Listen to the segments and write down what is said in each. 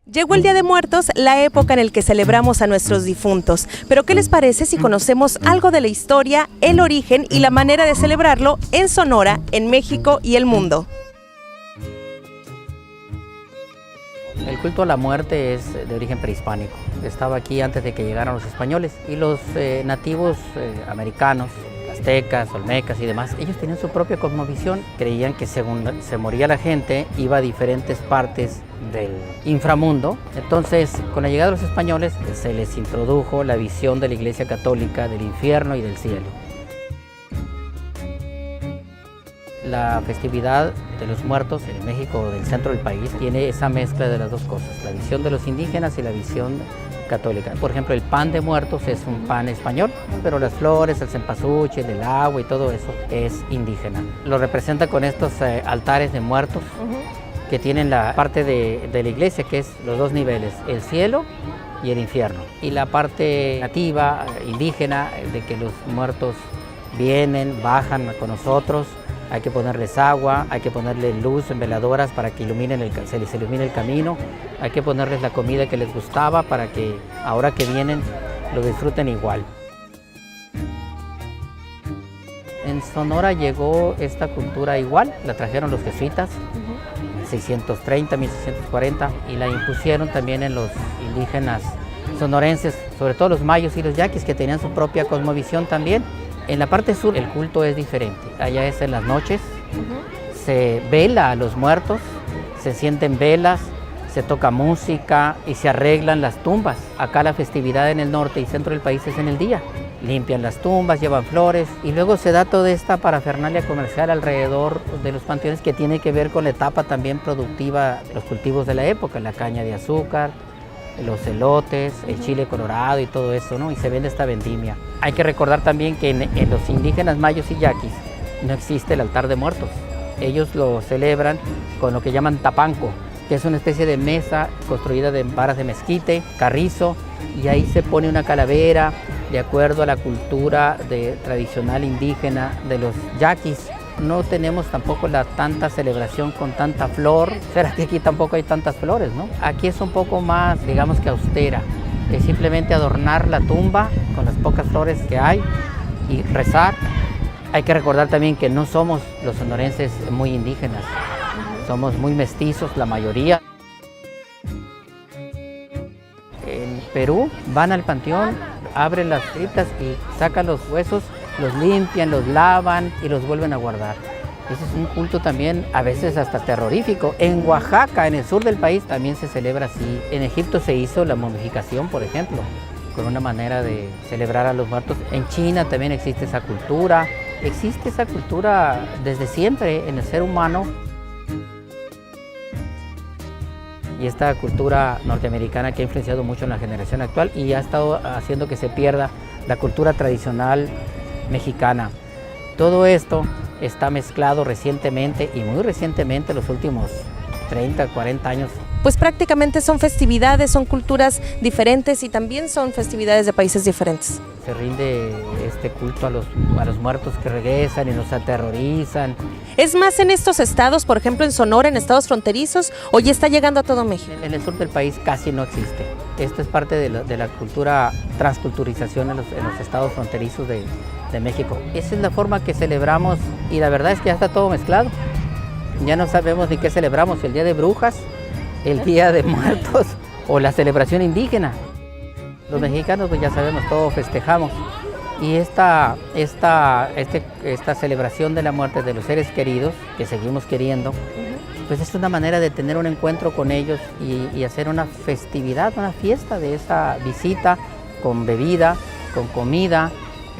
Llegó el Día de Muertos, la época en la que celebramos a nuestros difuntos. Pero ¿qué les parece si conocemos algo de la historia, el origen y la manera de celebrarlo en Sonora, en México y el mundo? El culto a la muerte es de origen prehispánico. Estaba aquí antes de que llegaran los españoles y los nativos americanos, aztecas, olmecas y demás, ellos tenían su propia cosmovisión. Creían que según se moría la gente, iba a diferentes partes del inframundo. Entonces, con la llegada de los españoles, se les introdujo la visión de la Iglesia Católica del infierno y del cielo. La festividad de los muertos en México, del centro del país, tiene esa mezcla de las dos cosas, la visión de los indígenas y la visión católica. Por ejemplo, el pan de muertos es un pan español, pero las flores, el cempasúchil, el agua y todo eso es indígena. Lo representa con estos altares de muertos que tienen la parte de la iglesia, que es los dos niveles, el cielo y el infierno. Y la parte nativa, indígena, de que los muertos vienen, bajan con nosotros. Hay que ponerles agua, hay que ponerles luz en veladoras para que se les ilumine el camino. Hay que ponerles la comida que les gustaba para que ahora que vienen lo disfruten igual. En Sonora llegó esta cultura igual, la trajeron los jesuitas, 630, 1640, y la impusieron también en los indígenas sonorenses, sobre todo los mayos y los yaquis, que tenían su propia cosmovisión también. En la parte sur el culto es diferente, allá es en las noches, se vela a los muertos, se encienden velas, se toca música y se arreglan las tumbas. Acá la festividad en el norte y centro del país es en el día. Limpian las tumbas, llevan flores y luego se da toda esta parafernalia comercial alrededor de los panteones que tiene que ver con la etapa también productiva de los cultivos de la época, la caña de azúcar, los elotes, el chile colorado y todo eso, ¿no? Y se vende esta vendimia. Hay que recordar también que en los indígenas mayos y yaquis no existe el altar de muertos. Ellos lo celebran con lo que llaman tapanco, que es una especie de mesa construida de varas de mezquite, carrizo, y ahí se pone una calavera de acuerdo a la cultura tradicional indígena de los yaquis. No tenemos tampoco tanta celebración con tanta flor. Será que aquí tampoco hay tantas flores, ¿no? Aquí es un poco más, digamos que austera. Es simplemente adornar la tumba con las pocas flores que hay y rezar. Hay que recordar también que no somos los sonorenses muy indígenas. Somos muy mestizos, la mayoría. En Perú van al panteón, abren las criptas y sacan los huesos, los limpian, los lavan y los vuelven a guardar. Ese es un culto también a veces hasta terrorífico. En Oaxaca, en el sur del país, también se celebra así. En Egipto se hizo la momificación, por ejemplo, con una manera de celebrar a los muertos. En China también existe esa cultura. Existe esa cultura desde siempre en el ser humano. Y esta cultura norteamericana que ha influenciado mucho en la generación actual y ha estado haciendo que se pierda la cultura tradicional mexicana. Todo esto está mezclado recientemente y muy recientemente, los últimos 30, 40 años. Pues prácticamente son festividades, son culturas diferentes y también son festividades de países diferentes. Se rinde este culto a los muertos que regresan y nos aterrorizan. ¿Es más en estos estados, por ejemplo en Sonora, en estados fronterizos, o ya está llegando a todo México? En el sur del país casi no existe. Esto es parte de la cultura, transculturización en los estados fronterizos de México. Esa es la forma que celebramos y la verdad es que ya está todo mezclado. Ya no sabemos ni qué celebramos, el Día de Brujas, el Día de Muertos o la celebración indígena. Los mexicanos pues ya sabemos, todos festejamos. Y esta celebración de la muerte de los seres queridos, que seguimos queriendo, pues es una manera de tener un encuentro con ellos y hacer una festividad, una fiesta de esa visita con bebida, con comida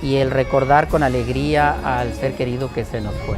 y el recordar con alegría al ser querido que se nos fue.